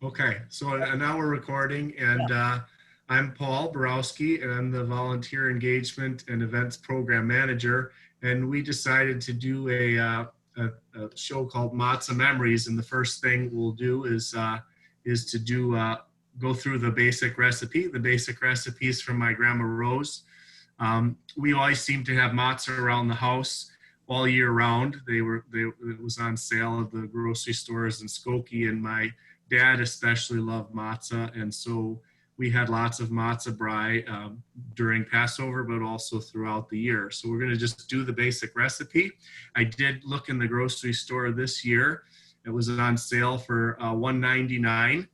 Okay, so now we're recording, and I'm Paul Borowski, and I'm the Volunteer Engagement and Events Program Manager. And we decided to do a show called Matzah Memories. And the first thing we'll do is to do go through the basic recipe. The basic recipes from my grandma Rose. We always seem to have matzah around the house all year round. It was on sale at the grocery stores in Skokie, and my dad especially loved matzah, and so we had lots of matzah brei during Passover, but also throughout the year. So we're going to just do the basic recipe. I did look in the grocery store this year. It was on sale for $1.99,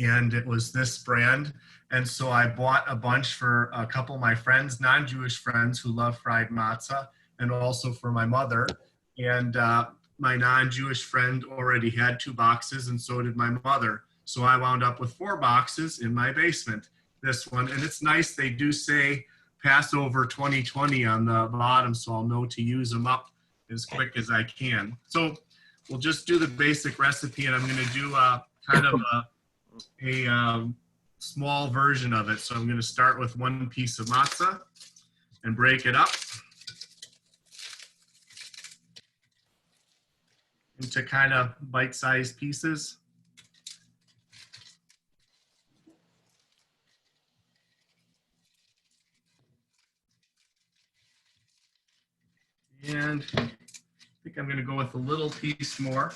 and it was this brand. And so I bought a bunch for a couple of my friends, non-Jewish friends who love fried matzah, and also for my mother. And my non-Jewish friend already had 2 boxes, and so did my mother. So I wound up with 4 boxes in my basement, this one. And it's nice, they do say Passover 2020 on the bottom, so I'll know to use them up as quick as I can. So we'll just do the basic recipe, and I'm gonna do kind of a small version of it. So I'm gonna start with 1 piece of matzah and break it up into kind of bite-sized pieces. And I think I'm going to go with a little piece more.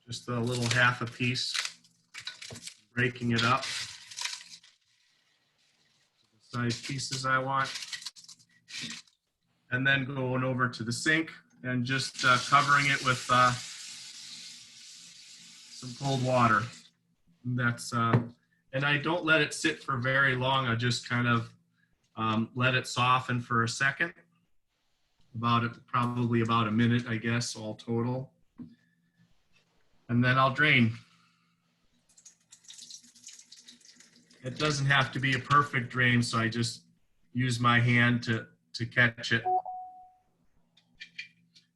Just a little half a piece. Breaking it up. The size pieces I want. And then going over to the sink and just covering it with some cold water. And that's and I don't let it sit for very long. I just kind of let it soften for a second, probably about a minute, I guess, all total. And then I'll drain. It doesn't have to be a perfect drain, so I just use my hand to catch it.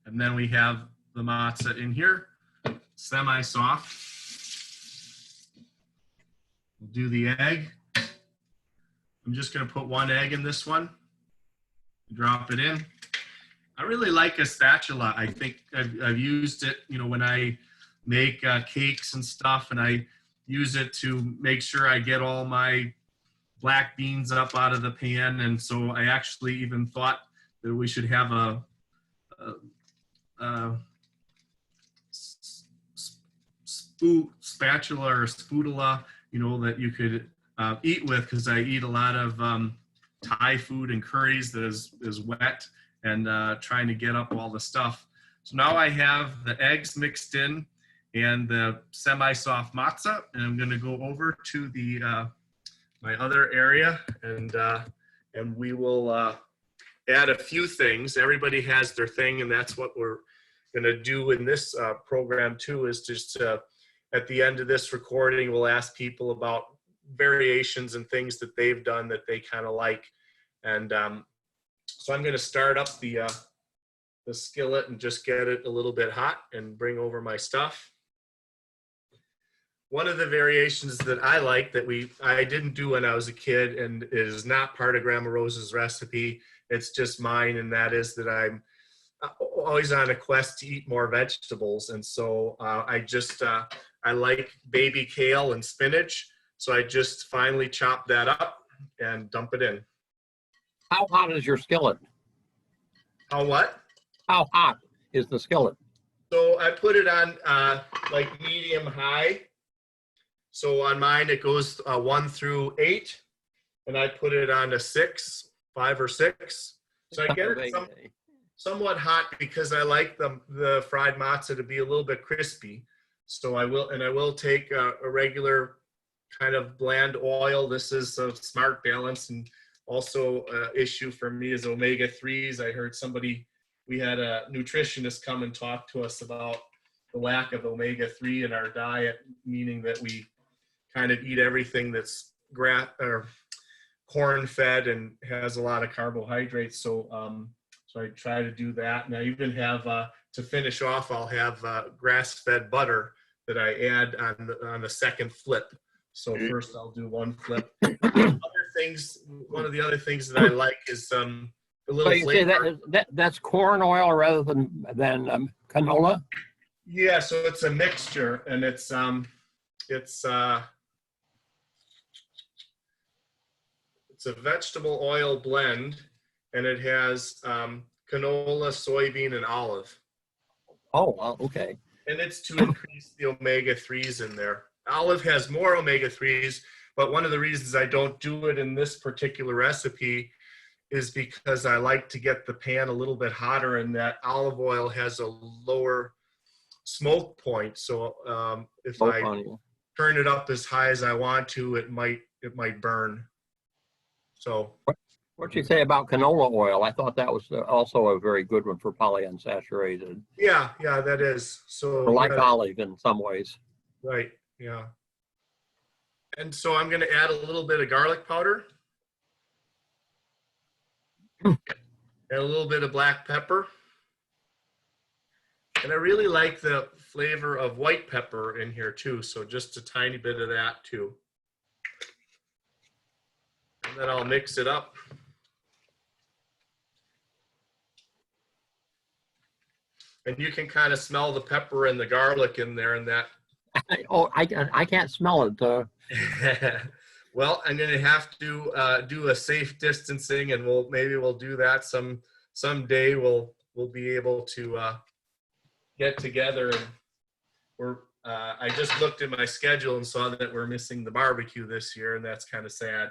And then we have the matzah in here, semi-soft. We'll do the egg. I'm just going to put 1 egg in this one. Drop it in. I really like a spatula. I think I've used it, when I make cakes and stuff, and I use it to make sure I get all my black beans up out of the pan. And so I actually even thought that we should have a spatula or spatula, that you could eat with, because I eat a lot of Thai food and curries that is wet, and trying to get up all the stuff. So now I have the eggs mixed in and the semi-soft matzah, and I'm going to go over to the my other area, and we will add a few things. Everybody has their thing, and that's what we're going to do in this program too, is just at the end of this recording, we'll ask people about variations and things that they've done that they kind of like. And so I'm going to start up the skillet and just get it a little bit hot and bring over my stuff. One of the variations that I like that I didn't do when I was a kid, and is not part of Grandma Rose's recipe, it's just mine, and that is that I'm always on a quest to eat more vegetables. And so I like baby kale and spinach. So I just finely chop that up and dump it in. How hot is your skillet? How what? How hot is the skillet? So I put it on like medium high. So on mine, it goes 1 through 8, and I put it on a 5 or 6. So I get it somewhat hot because I like the fried matzah to be a little bit crispy. So I will take a regular kind of bland oil. This is a smart balance, and also issue for me is omega-3s. I heard we had a nutritionist come and talk to us about the lack of omega-3 in our diet, meaning that we kind of eat everything that's corn-fed and has a lot of carbohydrates. So I try to do that, and I even have to finish off, I'll have grass-fed butter that I add on the second flip. So first I'll do one flip. Other things, one of the other things that I like is a So little you say flavor. that's corn oil rather than canola? Yeah, so it's a mixture, and it's a vegetable oil blend, and it has canola, soybean, and olive. Oh, well, okay. And it's to increase the omega-3s in there. Olive has more omega-3s, but one of the reasons I don't do it in this particular recipe is because I like to get the pan a little bit hotter, and that olive oil has a lower smoke point. So if I turn it up as high as I want to, it might burn. So what'd you say about canola oil? I thought that was also a very good one for polyunsaturated. yeah, that is. So or like olive in some ways. Right, yeah. And so I'm going to add a little bit of garlic powder and a little bit of black pepper. And I really like the flavor of white pepper in here too, so just a tiny bit of that too. And then I'll mix it up. And you can kind of smell the pepper and the garlic in there, and that. Oh, I can't smell it. Well, I'm going to have to do a safe distancing, and maybe we'll do that someday. We'll be able to get together, and I just looked at my schedule and saw that we're missing the barbecue this year, and that's kind of sad.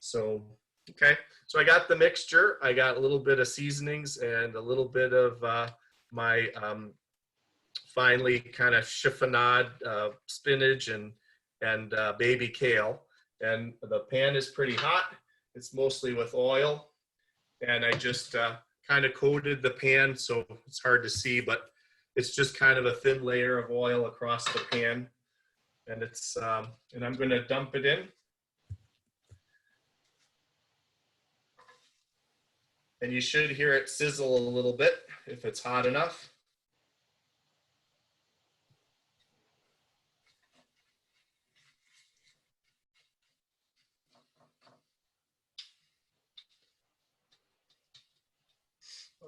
So okay, so I got the mixture. I got a little bit of seasonings and a little bit of my finely kind of chiffonade spinach and baby kale. And the pan is pretty hot. It's mostly with oil. And I just kind of coated the pan, so it's hard to see, but it's just kind of a thin layer of oil across the pan. And it's and I'm going to dump it in. And you should hear it sizzle a little bit if it's hot enough.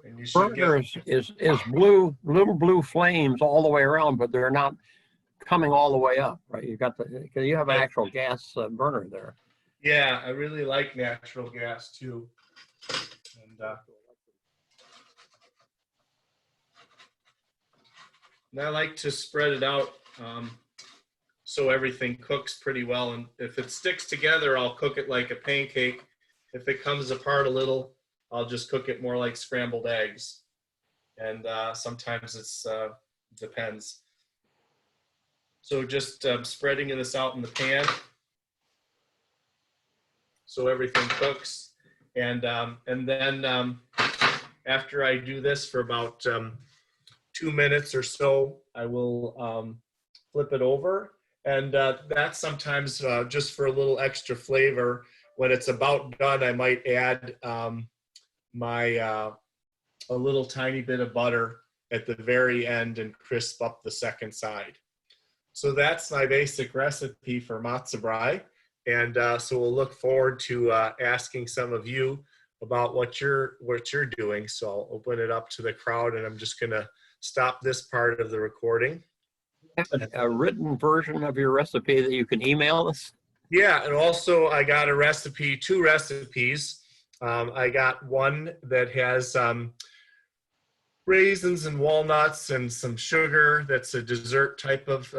And you should Burger is blue, little blue flames all the way around, but they're not coming all the way up, right? You have an actual gas burner there. Yeah, I really like natural gas too. And I like to spread it out so everything cooks pretty well. And if it sticks together, I'll cook it like a pancake. If it comes apart a little, I'll just cook it more like scrambled eggs. And sometimes it's depends. So just spreading this out in the pan so everything cooks. And then after I do this for about 2 minutes or so, I will flip it over. And that's sometimes just for a little extra flavor. When it's about done, I might add a little tiny bit of butter at the very end and crisp up the second side. So that's my basic recipe for Matzah Brei. And so we'll look forward to asking some of you about what you're doing. So I'll open it up to the crowd, and I'm just going to stop this part of the recording. A written version of your recipe that you can email us? Yeah, and also I got a recipe, 2 recipes. I got one that has raisins and walnuts and some sugar. That's a dessert type of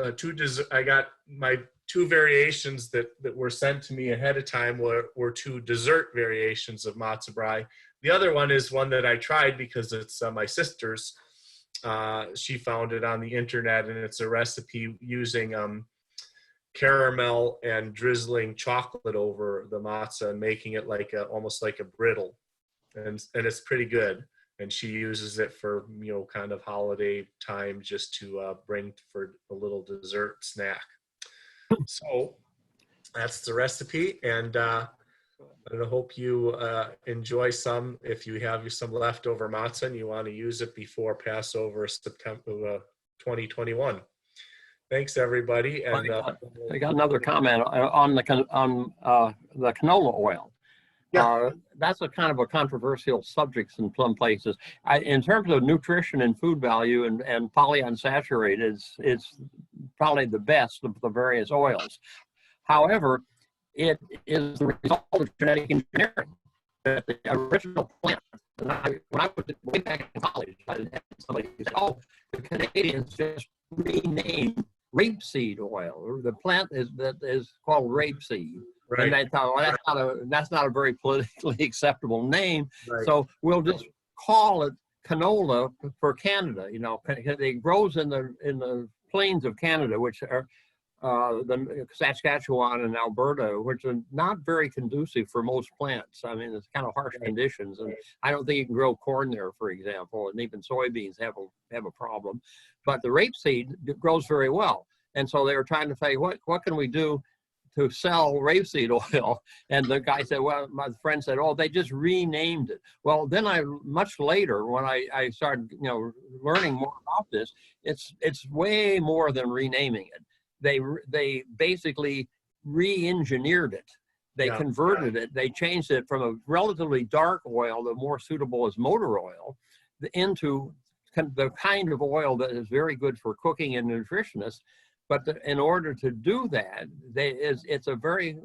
I got my 2 variations that were sent to me ahead of time were 2 dessert variations of Matzah Brei. The other one is one that I tried because it's my sister's. She found it on the internet, and it's a recipe using caramel and drizzling chocolate over the matzah and making it like almost like a brittle, and it's pretty good. And she uses it for kind of holiday time, just to bring for a little dessert snack. So that's the recipe, and And I hope you enjoy some. If you have some leftover matzah and you want to use it before Passover, September 2021. Thanks, everybody. And I got another comment on the canola oil. Yeah. That's a kind of a controversial subject in some places. In terms of nutrition and food value and polyunsaturated, it's probably the best of the various oils. However, it is the result of genetic engineering. That the original plant, when I was way back in college, I had somebody who said, "Oh, the Canadians just renamed rapeseed oil, or the plant that is called rapeseed." Right. And they thought, well, that's not a very politically acceptable name. Right. So we'll just call it canola for Canada. You know, it grows in the plains of Canada, which are the Saskatchewan and Alberta, which are not very conducive for most plants. I mean, it's kind of harsh conditions, and I don't think you can grow corn there, for example, and even soybeans have a problem. But the rapeseed grows very well, and so they were trying to say, what can we do to sell rapeseed oil? And the guy said, well, my friend said, oh, they just renamed it. Well, then much later, when I started, learning more about this, it's way more than renaming it. They basically re-engineered it. They converted it. They changed it from a relatively dark oil, the more suitable as motor oil, into the kind of oil that is very good for cooking and nutritionists. But in order to do that, it's a very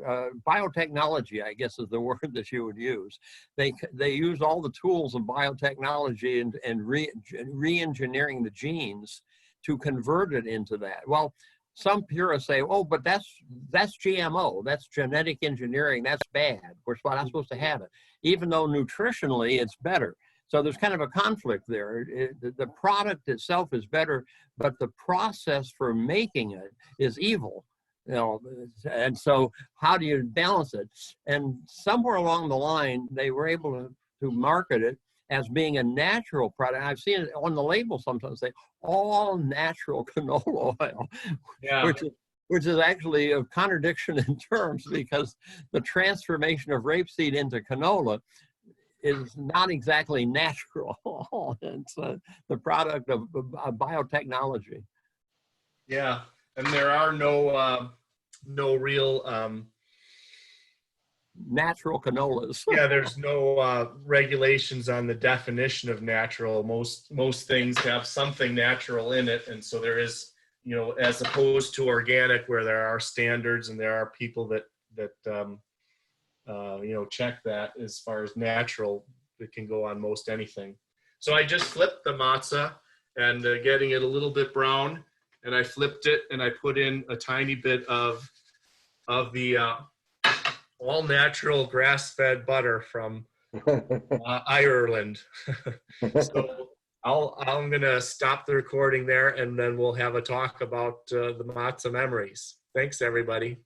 biotechnology, I guess is the word that you would use. They use all the tools of biotechnology and re-engineering the genes to convert it into that. Well, some purists say, oh, but that's GMO, that's genetic engineering, that's bad. We're not supposed to have it, even though nutritionally it's better. So there's kind of a conflict there. The product itself is better, but the process for making it is evil. And so how do you balance it? And somewhere along the line, they were able to market it as being a natural product. I've seen it on the label sometimes say all natural canola oil, which is actually a contradiction in terms, because the transformation of rapeseed into canola is not exactly natural. It's the product of biotechnology. Yeah, and there are no real natural canolas. Yeah, there's no regulations on the definition of natural. Most things have something natural in it, and so there is, as opposed to organic, where there are standards and there are people that check that. As far as natural, it can go on most anything. So I just flipped the matzah and getting it a little bit brown, and I flipped it and I put in a tiny bit of the all natural grass-fed butter from Ireland. So I'm gonna stop the recording there, and then we'll have a talk about the matzah memories. Thanks, everybody.